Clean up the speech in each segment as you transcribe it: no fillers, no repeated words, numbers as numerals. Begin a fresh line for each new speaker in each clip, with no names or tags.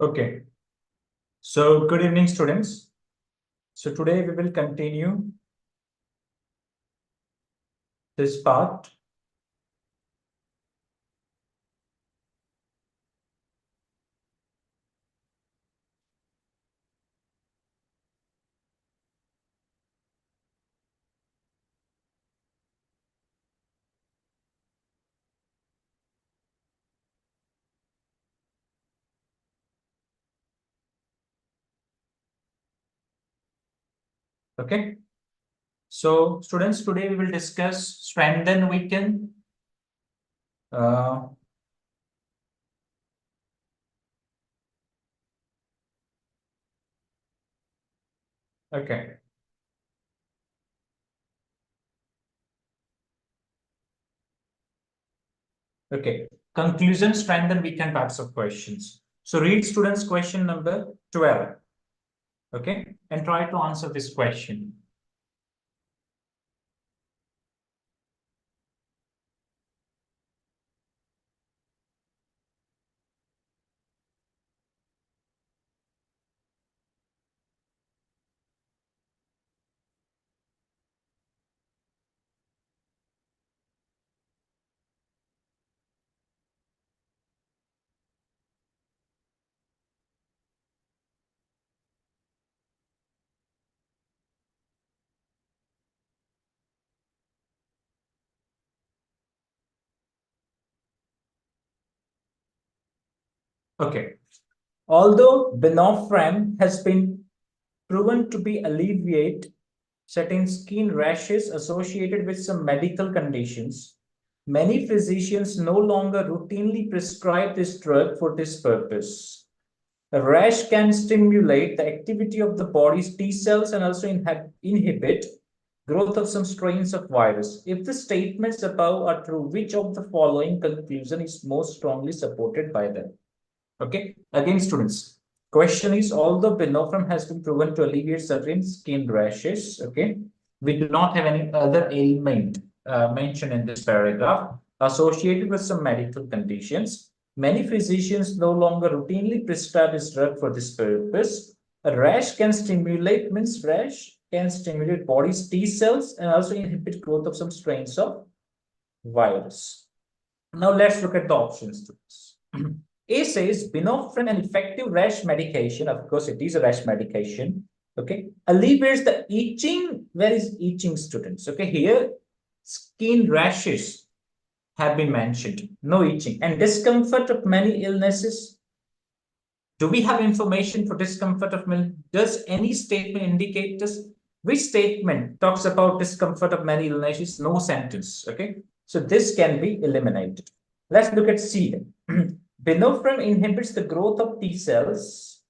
Okay, so good evening, students. So today we will continue this part. Okay, so students, today we will discuss strengthen weaken. Uh, okay, okay. Conclusion, strengthen weaken types of questions. So read students question number 12. Okay, and try to answer this question. Okay, although Benofram has been proven to be alleviate certain skin rashes associated with some medical conditions, many physicians no longer routinely prescribe this drug for this purpose. A rash can stimulate the activity of the body's T cells and also inhibit growth of some strains of virus. If the statements above are true, which of the following conclusion is most strongly supported by them? Okay, again, students. Question is, although Benofram has been proven to alleviate certain skin rashes, okay, we do not have any other ailment mentioned in this paragraph associated with some medical conditions. Many physicians no longer routinely prescribe this drug for this purpose. A rash can stimulate, means rash can stimulate body's T cells and also inhibit growth of some strains of virus. Now let's look at the options. A says Binofren, an effective rash medication. Of course, it is a rash medication. Okay, alleviates the itching. Where is itching, students? Okay, here skin rashes have been mentioned. No itching and discomfort of many illnesses. Do we have information for discomfort of many? Does any statement indicate this? Which statement talks about discomfort of many illnesses? No sentence. Okay, so this can be eliminated. Let's look at C. Binofram inhibits the growth of T cells,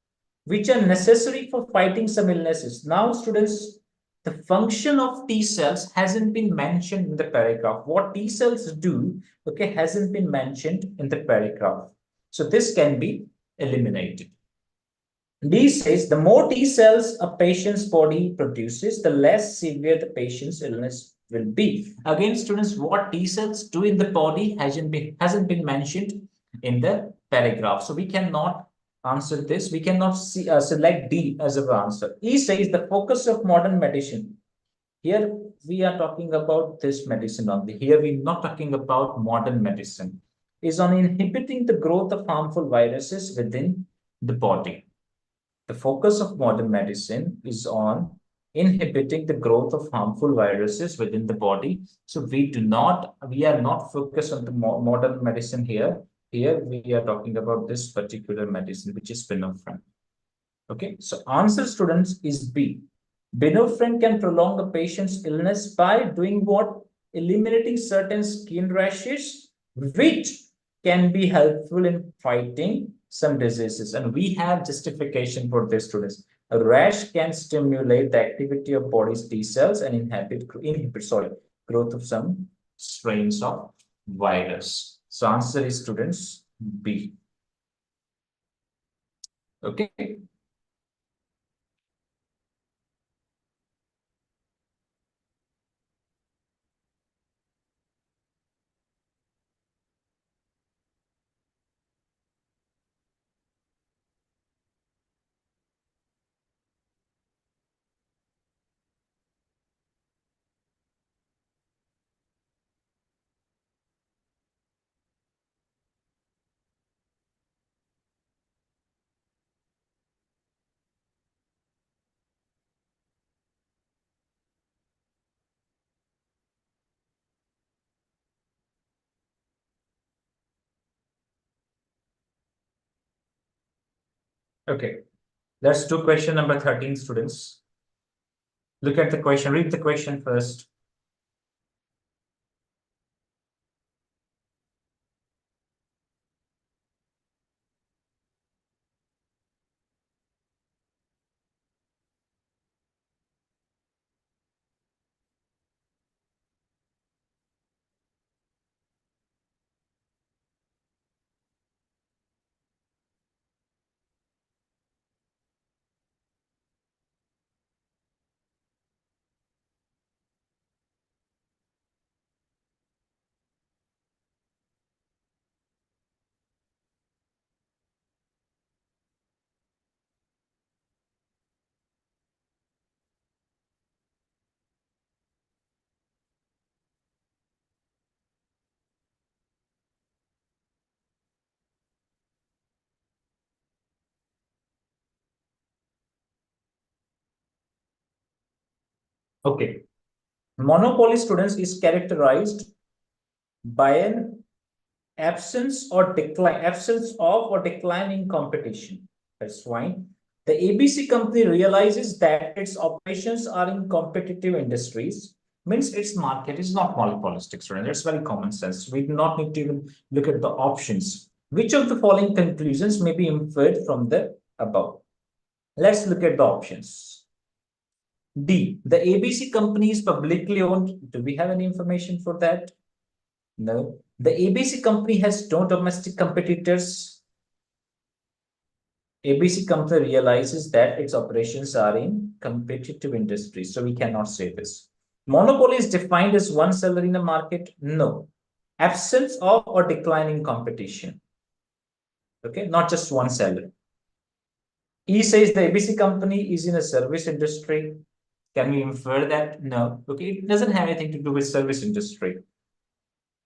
which are necessary for fighting some illnesses. Now, students, the function of T cells hasn't been mentioned in the paragraph. What T cells do, okay, hasn't been mentioned in the paragraph. So this can be eliminated. D says the more T cells a patient's body produces, the less severe the patient's illness will be. Again, students, what T cells do in the body hasn't been mentioned in the paragraph. So we cannot answer this. We cannot select D as an answer. E says the focus of modern medicine. Here we are talking about this medicine only. Here we're not talking about modern medicine. Is on inhibiting the growth of harmful viruses within the body. The focus of modern medicine is on inhibiting the growth of harmful viruses within the body. So we are not focused on the modern medicine here. Here we are talking about this particular medicine, which is Binofren. Okay, so answer, students, is B. Binofren can prolong a patient's illness by doing what? Eliminating certain skin rashes, which can be helpful in fighting some diseases. And we have justification for this, students. A rash can stimulate the activity of body's T cells and inhibit growth of some strains of virus. So answer is, students, B. Okay. Okay, let's do question number 13, students. Look at the question, read the question first. Okay, monopoly, students, is characterized by an absence of or declining competition. That's fine. The ABC company realizes that its operations are in competitive industries, means its market is not monopolistic, student. That's very common sense. We do not need to even look at the options. Which of the following conclusions may be inferred from the above? Let's look at the options. D. The ABC company is publicly owned. Do we have any information for that? No. The ABC company has no domestic competitors. ABC company realizes that its operations are in competitive industries, so we cannot say this. Monopoly is defined as one seller in a market. No. Absence of or declining competition. Okay, not just one seller. E says the ABC company is in a service industry. Can we infer that? No. Okay, it doesn't have anything to do with service industry.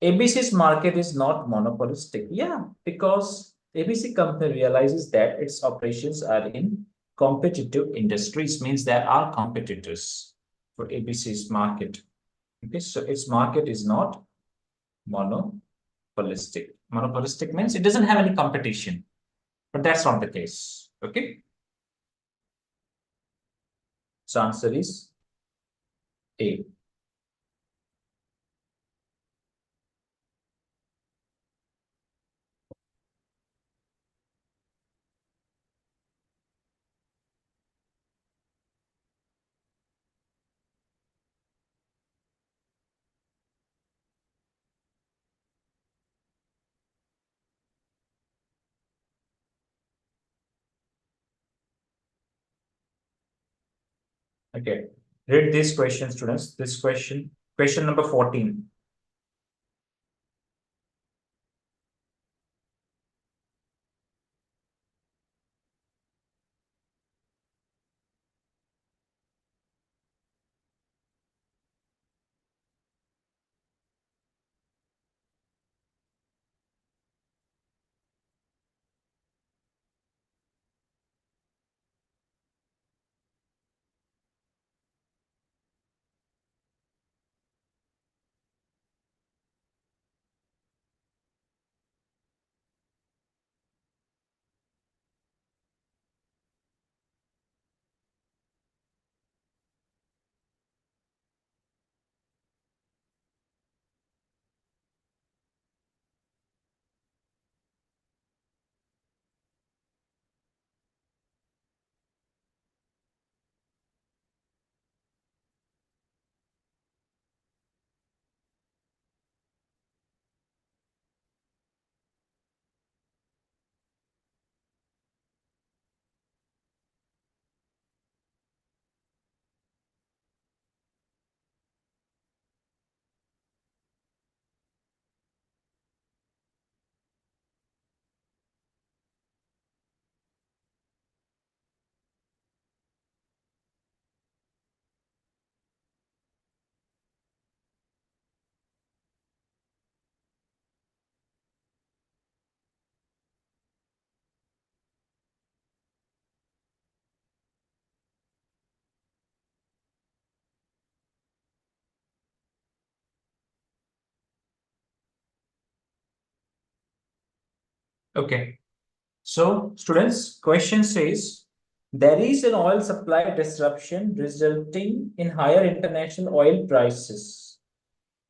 ABC's market is not monopolistic. Yeah, because ABC company realizes that its operations are in competitive industries, means there are competitors for ABC's market. Okay, so its market is not monopolistic. Monopolistic means it doesn't have any competition, but that's not the case. Okay, so answer is A. Okay, read this question, students. This question number 14. Okay. So, students, question says there is an oil supply disruption resulting in higher international oil prices.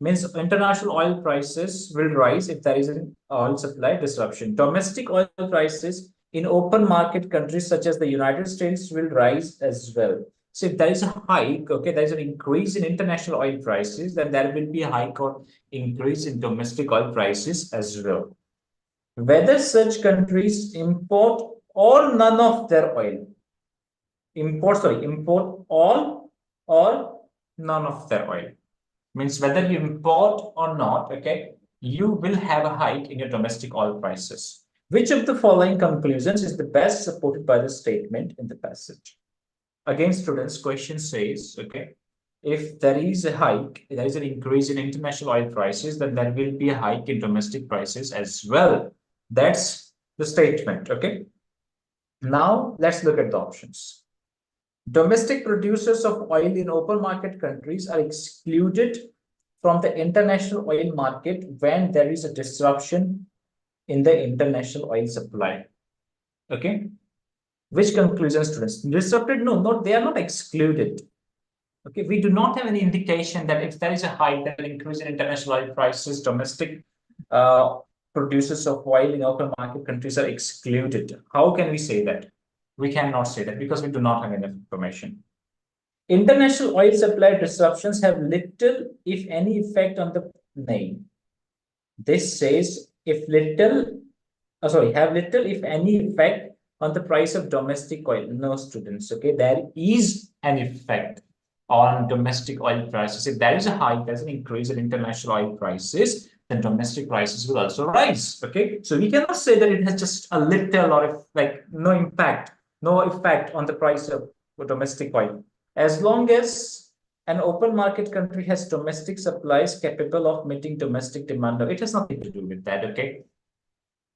Means international oil prices will rise if there is an oil supply disruption. Domestic oil prices in open market countries such as the United States will rise as well. So if there is a hike, okay, there is an increase in international oil prices, then there will be a hike or increase in domestic oil prices as well. Whether such countries import or none of their oil, import all or none of their oil. Means whether you import or not, okay, you will have a hike in your domestic oil prices. Which of the following conclusions is the best supported by the statement in the passage? Again, students, question says, okay, if there is a hike, there is an increase in international oil prices, then there will be a hike in domestic prices as well. That's the statement, okay? Now, let's look at the options. Domestic producers of oil in open market countries are excluded from the international oil market when there is a disruption in the international oil supply. Okay. Which conclusion, students? Disrupted? No, not they are not excluded. Okay, we do not have any indication that if there is a hike, that increase in international oil prices, domestic uh, producers of oil in open market countries are excluded. How can we say that? We cannot say that because we do not have enough information. International oil supply disruptions have little, if any, effect on the name. This says if little, have little, if any, effect on the price of domestic oil. No, students. Okay, there is an effect on domestic oil prices. If there is a hike, there's an increase in international oil prices, then domestic prices will also rise. Okay, so we cannot say that it has just a little or if like no impact, no effect on the price of domestic oil. As long as an open market country has domestic supplies capable of meeting domestic demand, it has nothing to do with that. Okay,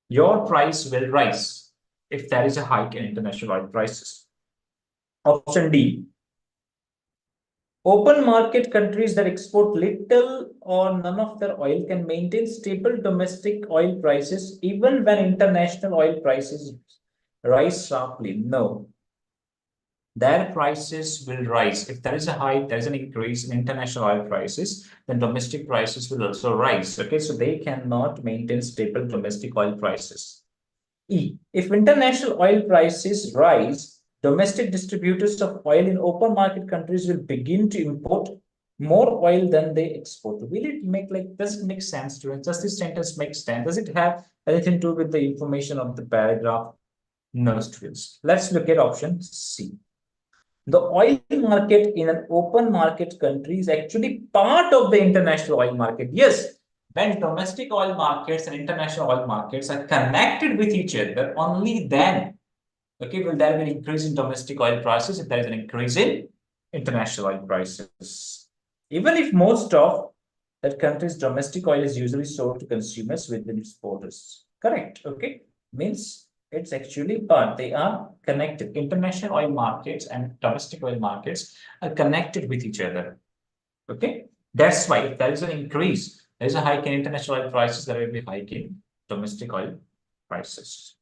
your price will rise if there is a hike in international oil prices. Option D. Open market countries that export little or none of their oil can maintain stable domestic oil prices even when international oil prices rise sharply. No, their prices will rise. If there is a hike, there is an increase in international oil prices, then domestic prices will also rise. Okay, so they cannot maintain stable domestic oil prices. E. If international oil prices rise, domestic distributors of oil in open market countries will begin to import more oil than they export. Will it make like, does it make sense to it? Does this sentence make sense? Does it have anything to do with the information of the paragraph? No, students. Let's look at option C. The oil market in an open market country is actually part of the international oil market. Yes, when domestic oil markets and international oil markets are connected with each other, only then, okay, will there be an increase in domestic oil prices if there is an increase in international oil prices. Even if most of that country's domestic oil is usually sold to consumers within its borders. Correct, okay? Means it's actually part. They are connected. International oil markets and domestic oil markets are connected with each other. Okay, that's why if there is an increase, there is a hike in international oil prices, there will be a hike in domestic oil prices.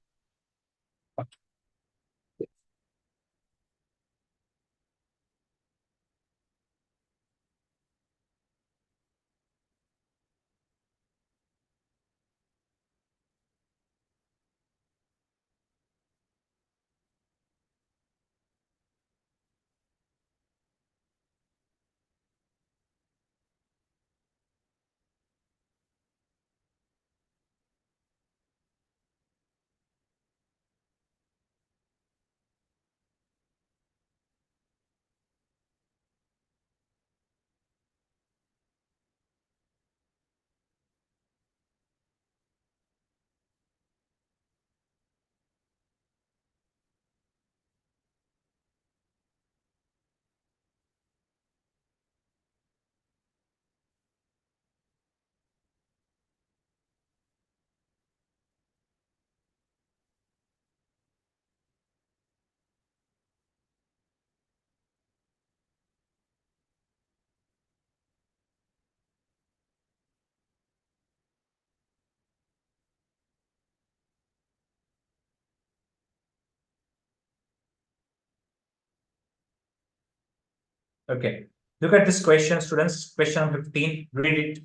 Okay. Look at this question, students. Question number 15. Read it.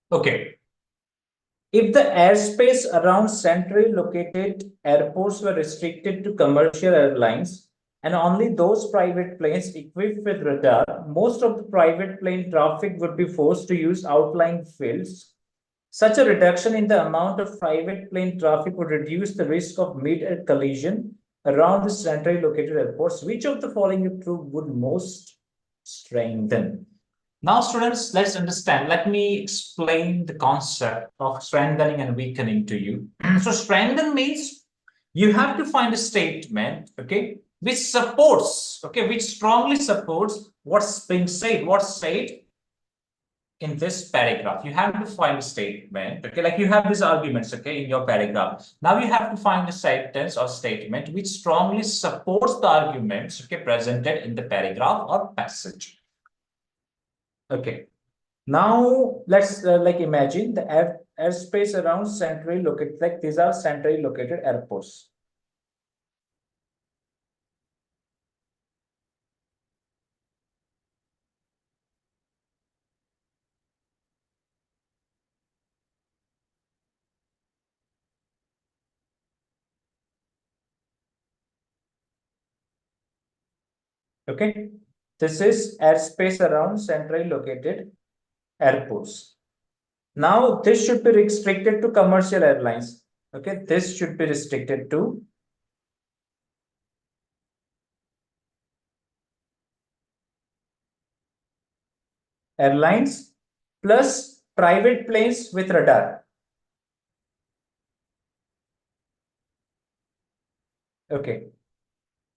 Okay. If the airspace around centrally located airports were restricted to commercial airlines and only those private planes equipped with radar, most of the private plane traffic would be forced to use outlying fields. Such a reduction in the amount of private plane traffic would reduce the risk of mid-air collision around the centrally located airports. Which of the following you prove would most strengthen? Now, students, let's understand. Let me explain the concept of strengthening and weakening to you. So, strengthen means you have to find a statement, okay, which supports, okay, which strongly supports what's being said, what's said in this paragraph. You have to find a statement, okay, like you have these arguments, okay, in your paragraph. Now you have to find a sentence or statement which strongly supports the arguments, okay, presented in the paragraph or passage. Okay. Now let's like imagine the airspace around centrally located, like these are centrally located airports. Okay. This is airspace around centrally located airports. Now this should be restricted to commercial airlines. Okay. This should be restricted to airlines plus private planes with radar. Okay.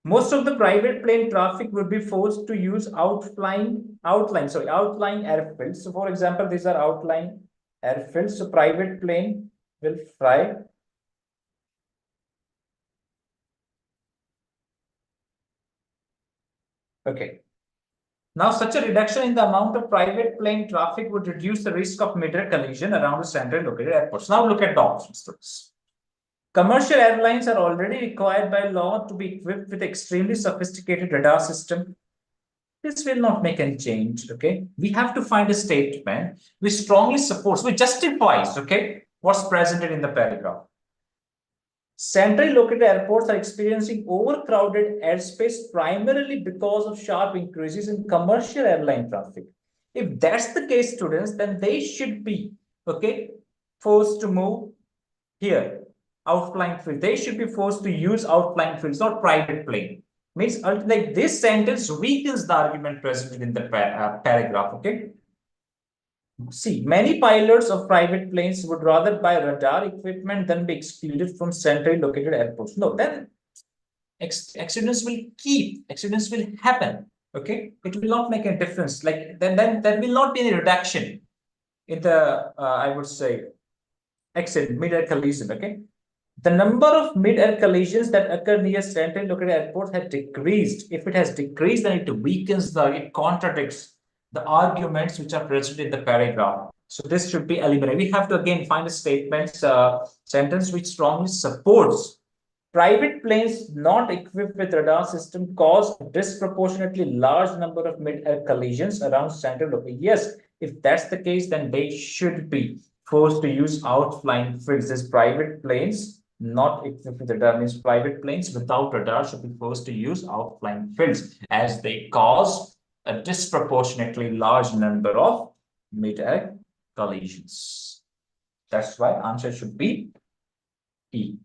Most of the private plane traffic would be forced to use outlying airfields. So for example, these are outlying airfields. So private plane will fly. Okay. Now, such a reduction in the amount of private plane traffic would reduce the risk of mid-air collision around the centrally located airports. Now look at the options. Commercial airlines are already required by law to be equipped with extremely sophisticated radar system. This will not make any change, okay? We have to find a statement which strongly supports, which justifies, okay, what's presented in the paragraph. Centrally located airports are experiencing overcrowded airspace primarily because of sharp increases in commercial airline traffic. If that's the case, students, then they should be, okay, forced to move here, outflying field. They should be forced to use outflying fields, not private plane. Means like this sentence weakens the argument presented in the paragraph, okay? See, many pilots of private planes would rather buy radar equipment than be excluded from centrally located airports. No, then accidents will happen. Okay, it will not make a difference. Like then there will not be any reduction in the I would say accident mid-air collision. Okay, The number of mid-air collisions that occur near centrally located airports has decreased. If it has decreased, then it contradicts the arguments which are present in the paragraph. So this should be eliminated. We have to again find a sentence which strongly supports private planes not equipped with radar system cause a disproportionately large number of mid-air collisions around central location. Yes, if that's the case, then they should be forced to use outflying fields. As private planes not equipped with radar means private planes without radar should be forced to use outflying fields as they cause a disproportionately large number of mid-air collisions. That's why answer should be E.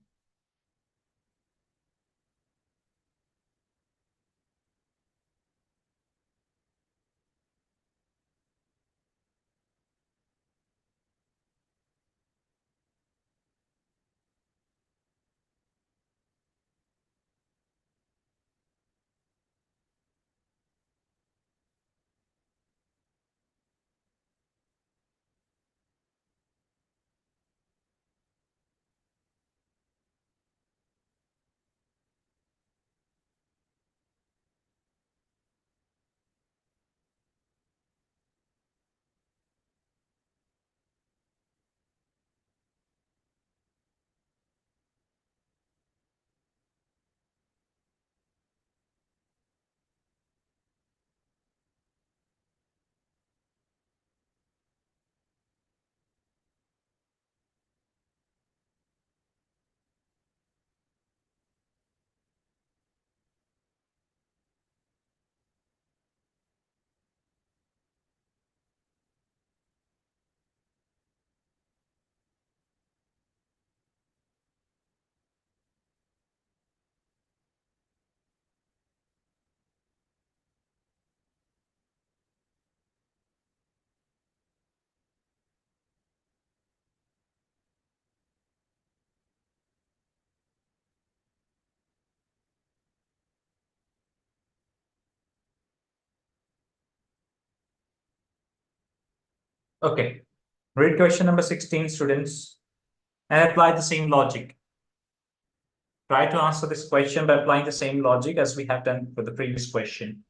Okay. Read question number 16, students, and apply the same logic. Try to answer this question by applying the same logic as we have done for the previous question.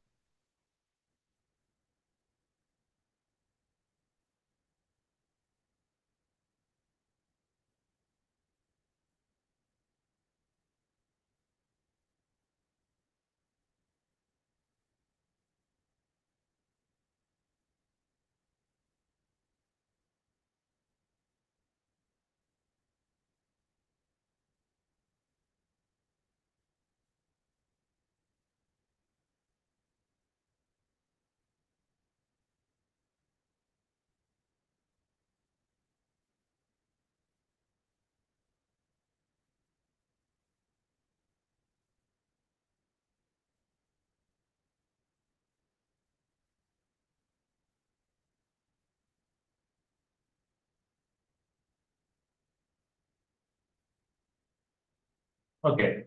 Okay.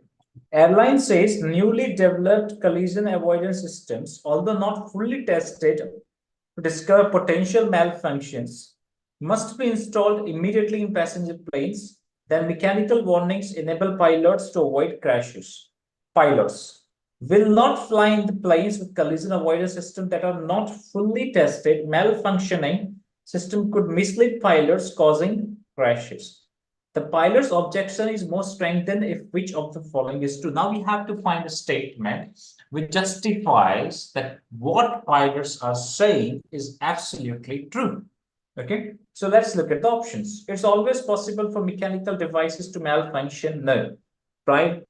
Airline says newly developed collision avoidance systems, although not fully tested to discover potential malfunctions, must be installed immediately in passenger planes. Then mechanical warnings enable pilots to avoid crashes. Pilots will not fly in the planes with collision avoidance systems that are not fully tested. Malfunctioning system could mislead pilots, causing crashes. The pilot's objection is most strengthened if which of the following is true. Now we have to find a statement which justifies that what pilots are saying is absolutely true. Okay, so let's look at the options. It's always possible for mechanical devices to malfunction. No. Right?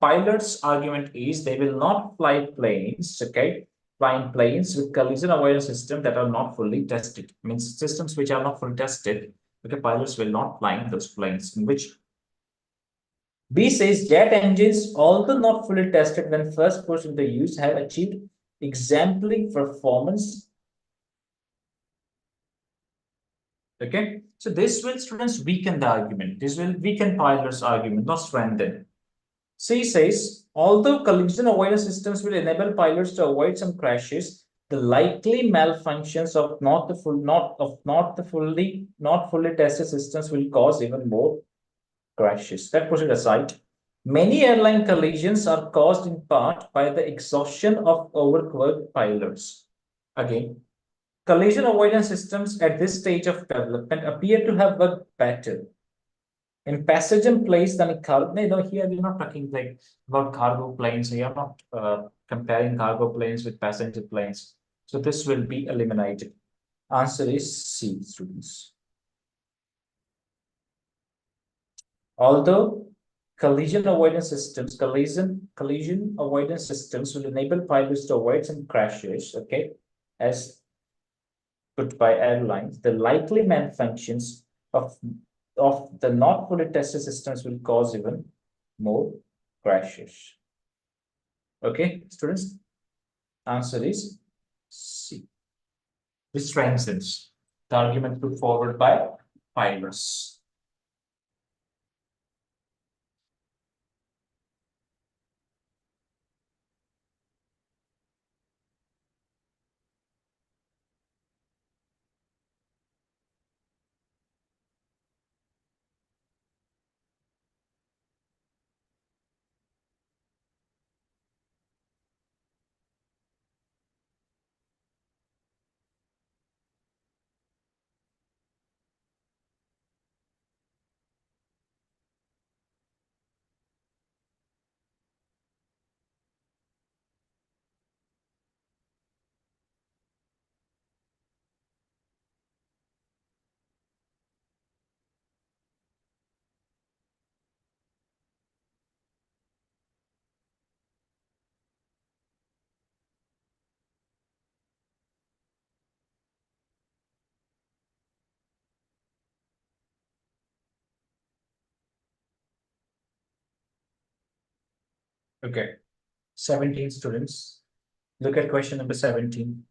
Pilot's argument is they will not fly planes, okay, flying planes with collision avoidance systems that are not fully tested. Means systems which are not fully tested, okay, pilots will not fly in those planes. In which B says jet engines, although not fully tested when first put into use, have achieved exemplary performance. Okay, so this will, students, weaken the argument. This will weaken pilots' argument, not strengthen. C says, although collision avoidance systems will enable pilots to avoid some crashes, the likely malfunctions of not fully tested systems will cause even more crashes. That puts it aside. Many airline collisions are caused in part by the exhaustion of overworked pilots. Again, collision avoidance systems at this stage of development appear to have worked better in passenger planes than in cargo. No, here we're not talking like about cargo planes. We are not comparing cargo planes with passenger planes. So this will be eliminated. Answer is C, students. Although collision avoidance systems will enable pilots to avoid some crashes, okay, as put by airlines, the likely malfunctions of the not fully tested systems will cause even more crashes. Okay, students, answer is C. This strengthens the argument put forward by pilots. Okay, 17 students. Look at question number 17.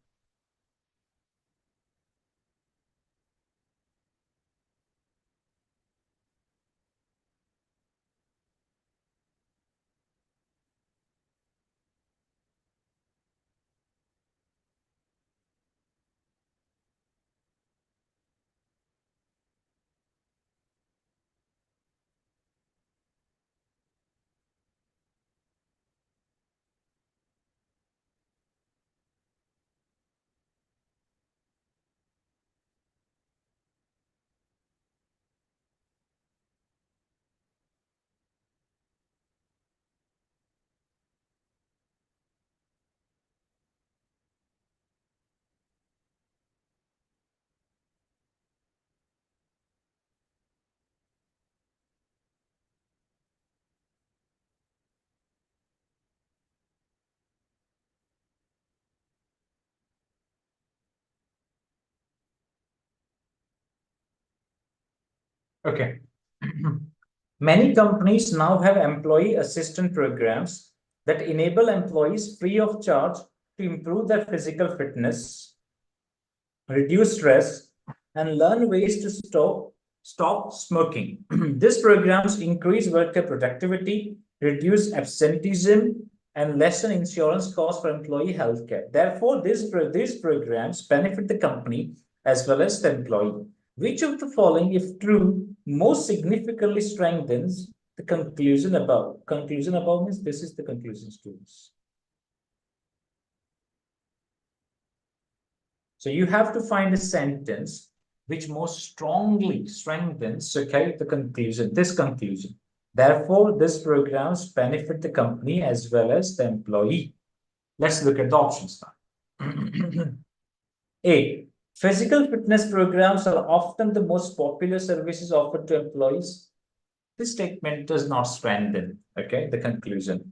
Okay. Many companies now have employee assistant programs that enable employees free of charge to improve their physical fitness, reduce stress, and learn ways to stop smoking. These programs increase worker productivity, reduce absenteeism, and lessen insurance costs for employee healthcare. Therefore, these programs benefit the company as well as the employee. Which of the following, if true, most significantly strengthens the conclusion above? Conclusion above means this is the conclusion, students. So you have to find a sentence which most strongly strengthens, okay, the conclusion, this conclusion. Therefore, these programs benefit the company as well as the employee. Let's look at the options now. A. Physical fitness programs are often the most popular services offered to employees. This statement does not strengthen, okay, the conclusion.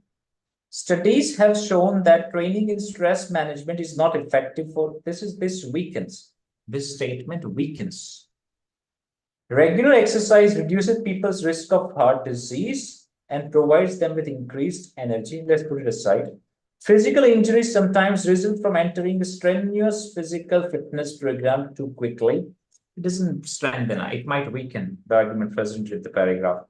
Studies have shown that training in stress management is not effective for this weakens. This statement weakens. Regular exercise reduces people's risk of heart disease and provides them with increased energy. Let's put it aside. Physical injuries sometimes result from entering a strenuous physical fitness program too quickly. It doesn't strengthen, it might weaken the argument present with the paragraph.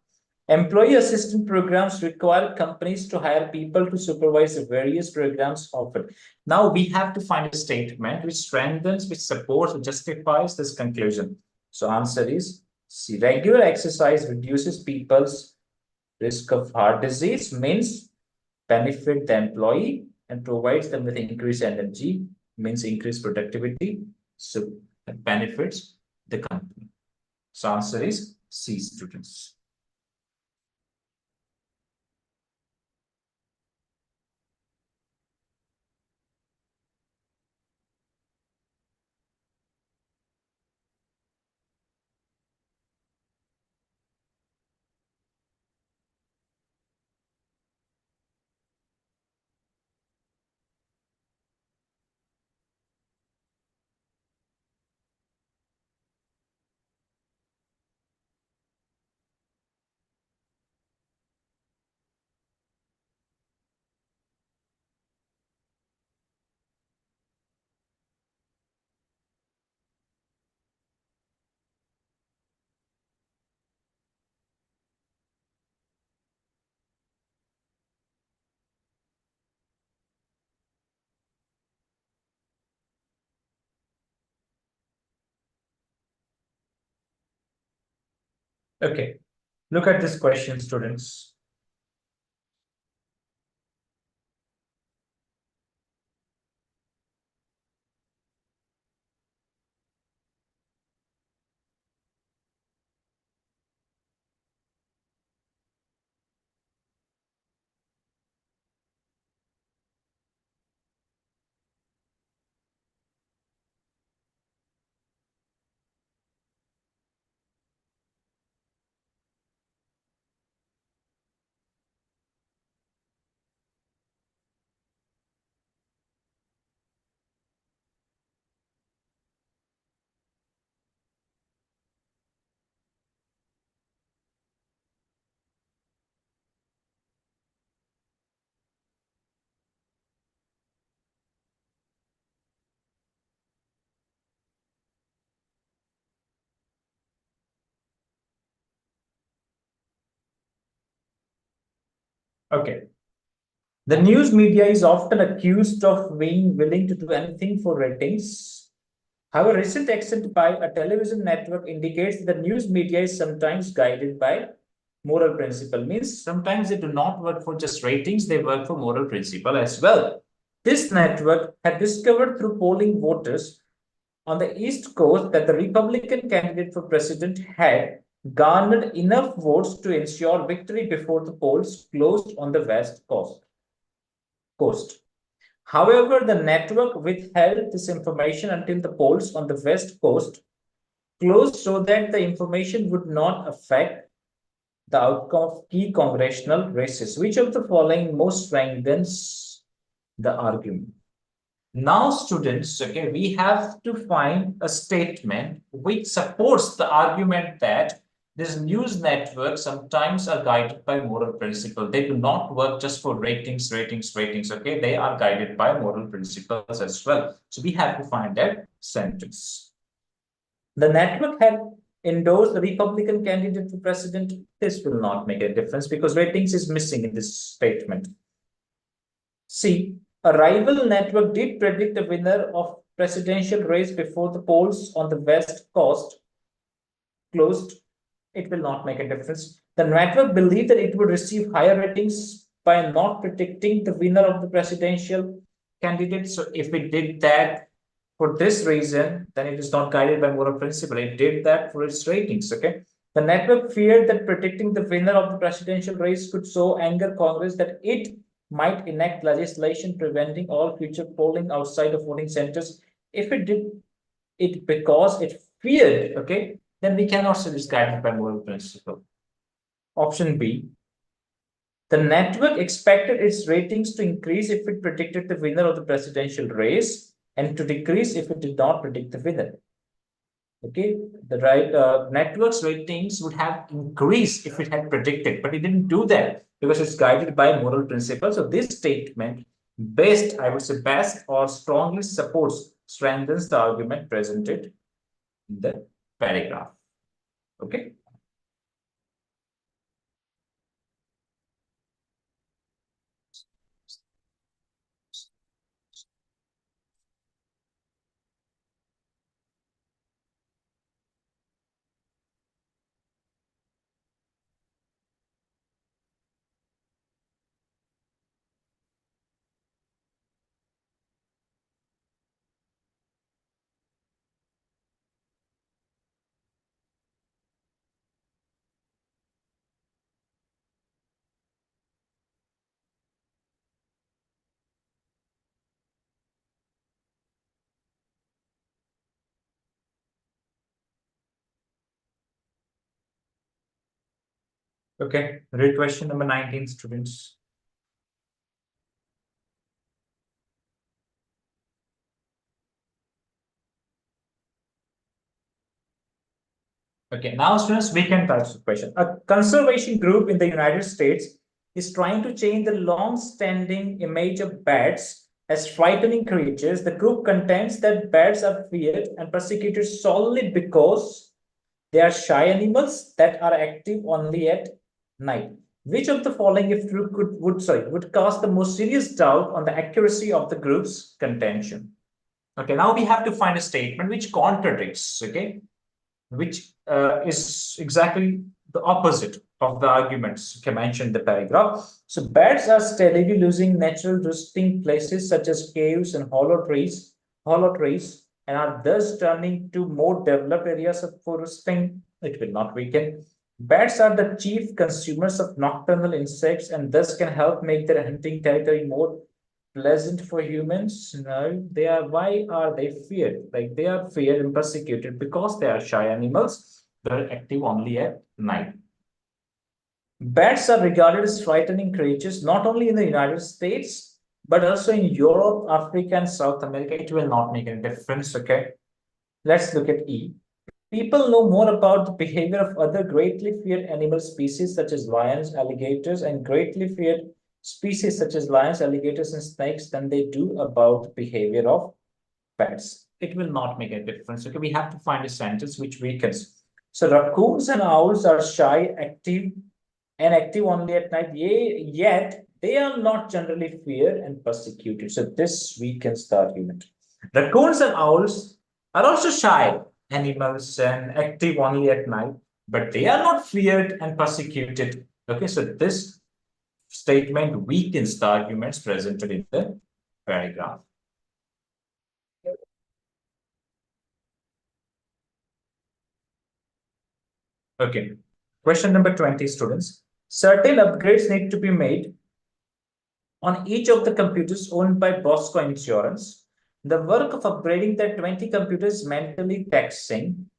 Employee assistance programs require companies to hire people to supervise the various programs offered. Now we have to find a statement which strengthens, which supports, or justifies this conclusion. So answer is See, regular exercise reduces people's risk of heart disease, means benefit the employee and provides them with increased energy, means increased productivity. So it benefits the company. So answer is C, students. Okay, look at this question, students. Okay. The news media is often accused of being willing to do anything for ratings. However, recent action by a television network indicates that the news media is sometimes guided by moral principle. Means sometimes they do not work for just ratings, they work for moral principle as well. This network had discovered through polling voters on the East Coast that the Republican candidate for president had garnered enough votes to ensure victory before the polls closed on the West Coast. However, the network withheld this information until the polls on the West Coast closed so that the information would not affect the outcome of key congressional races. Which of the following most strengthens the argument? Now, students, okay, we have to find a statement which supports the argument that these news networks sometimes are guided by moral principle. They do not work just for ratings, okay? They are guided by moral principles as well. So we have to find that sentence. The network had endorsed the Republican candidate for president. This will not make a difference because ratings is missing in this statement. C. A rival network did predict a winner of presidential race before the polls on the West Coast closed. It will not make a difference. The network believed that it would receive higher ratings by not predicting the winner of the presidential candidate. So if it did that for this reason, then it is not guided by moral principle. It did that for its ratings. Okay. The network feared that predicting the winner of the presidential race could so anger Congress that it might enact legislation preventing all future polling outside of voting centers. If it did it because it feared, okay, then we cannot say it's guided by moral principle. Option B. The network expected its ratings to increase if it predicted the winner of the presidential race and to decrease if it did not predict the winner. Okay, the network's ratings would have increased if it had predicted, but it didn't do that because it's guided by moral principles. So this statement, best, I would say, best or strongly supports, strengthens the argument presented in the paragraph. Okay. Okay, read question number 19, students. Okay, now students, we can touch the question. A conservation group in the United States is trying to change the long-standing image of bats as frightening creatures. The group contends that bats are feared and persecuted solely because they are shy animals that are active only at night. Which of the following, if true, would cast the most serious doubt on the accuracy of the group's contention? Okay, now we have to find a statement which contradicts, okay, which is exactly the opposite of the arguments mentioned in the paragraph. So bats are steadily losing natural roosting places such as caves and hollow trees, and are thus turning to more developed areas for roosting. It will not weaken. Bats are the chief consumers of nocturnal insects and thus can help make their hunting territory more pleasant for humans. No, they are. Why are they feared? Like they are feared and persecuted because they are shy animals. They're active only at night. Bats are regarded as frightening creatures not only in the United States but also in Europe, Africa, and South America. It will not make any difference. Okay, let's look at E. People know more about the behavior of other greatly feared animal species such as lions, alligators, and greatly feared species such as lions, alligators, and snakes than they do about the behavior of pets. It will not make a difference. Okay, we have to find a sentence which weakens. So raccoons and owls are shy, active only at night. Yet they are not generally feared and persecuted. So this weakens the argument. Raccoons and owls are also shy animals and active only at night, but they are not feared and persecuted. Okay, so this statement weakens the arguments presented in the paragraph. Okay, question number 20, students. Certain upgrades need to be made on each of the computers owned by Bosco Insurance. The work of upgrading the 20 computers is mentally taxing.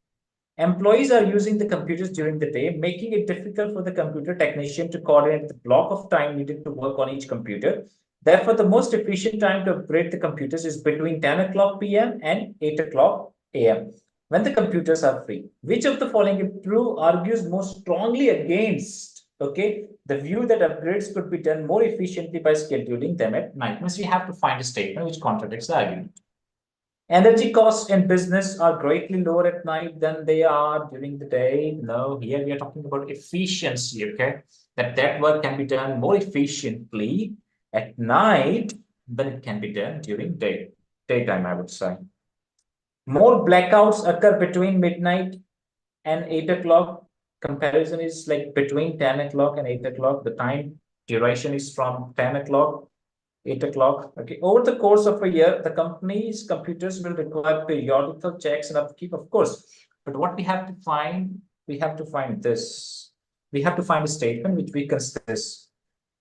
Employees are using the computers during the day, making it difficult for the computer technician to coordinate the block of time needed to work on each computer. Therefore, the most efficient time to upgrade the computers is between 10 o'clock p.m. and 8 o'clock a.m. when the computers are free. Which of the following, if true, argues most strongly against, okay, the view that upgrades could be done more efficiently by scheduling them at night? Means we have to find a statement which contradicts the argument. Energy costs in business are greatly lower at night than they are during the day. No, here we are talking about efficiency, okay? That work can be done more efficiently at night than it can be done during daytime, I would say. More blackouts occur between midnight and 8 o'clock. Comparison is like between 10 o'clock and 8 o'clock. The time duration is from 10 o'clock 8 o'clock. Okay. Over the course of a year, the company's computers will require periodical checks and upkeep, of course. But what we have to find this. We have to find a statement which weakens this.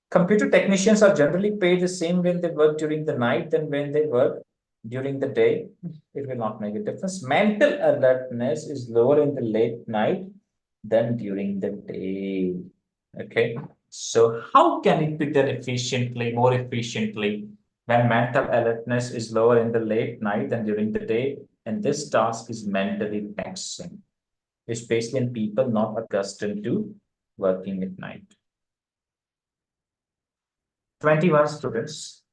Computer technicians are generally paid the same when they work during the night than when they work during the day. It will not make a difference. Mental alertness is lower in the late night than during the day. Okay. So how can it be done efficiently, more efficiently, when mental alertness is lower in the late night than during the day? And this task is mentally taxing, especially in people not accustomed to working at night. 21 students.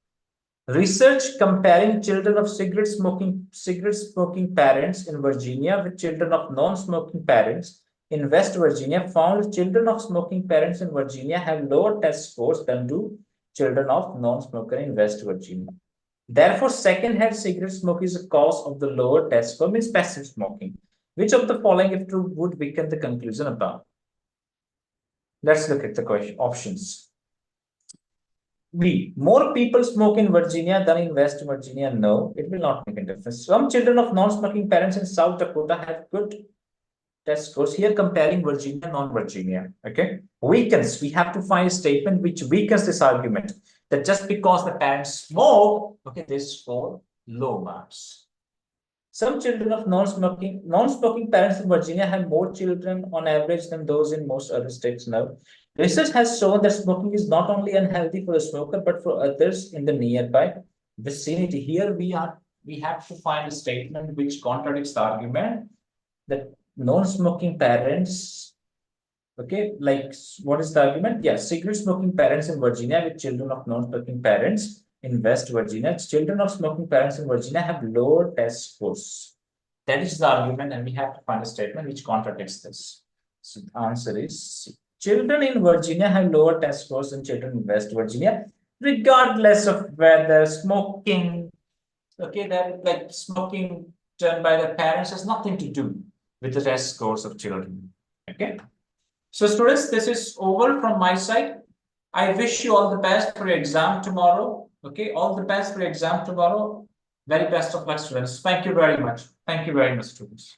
Research comparing children of cigarette smoking parents in Virginia with children of non-smoking parents in West Virginia found children of smoking parents in Virginia have lower test scores than do children of non-smoker in West Virginia. Therefore, secondhand cigarette smoke is a cause of the lower test score, means passive smoking. Which of the following, if true, would weaken the conclusion above? Let's look at the question options. B. More people smoke in Virginia than in West Virginia. No, it will not make a difference. Some children of non-smoking parents in South Dakota have good test scores. Here comparing Virginia, non-Virginia. Okay. Weakens. We have to find a statement which weakens this argument that just because the parents smoke, okay, they score low marks. Some children of non-smoking parents in Virginia have more children on average than those in most other states. No. Research has shown that smoking is not only unhealthy for the smoker, but for others in the nearby vicinity. Here we have to find a statement which contradicts the argument that non-smoking parents, okay, like what is the argument? Yes, cigarette smoking parents in Virginia with children of non-smoking parents in West Virginia. Children of smoking parents in Virginia have lower test scores. That is the argument, and we have to find a statement which contradicts this. So the answer is C. Children in Virginia have lower test scores than children in West Virginia, regardless of whether smoking, okay, that like smoking done by the parents has nothing to do with the test scores of children. Okay. So students, this is over from my side. I wish you all the best for your exam tomorrow. Okay, all the best for your exam tomorrow. Very best of luck, students. Thank you very much. Thank you very much, students.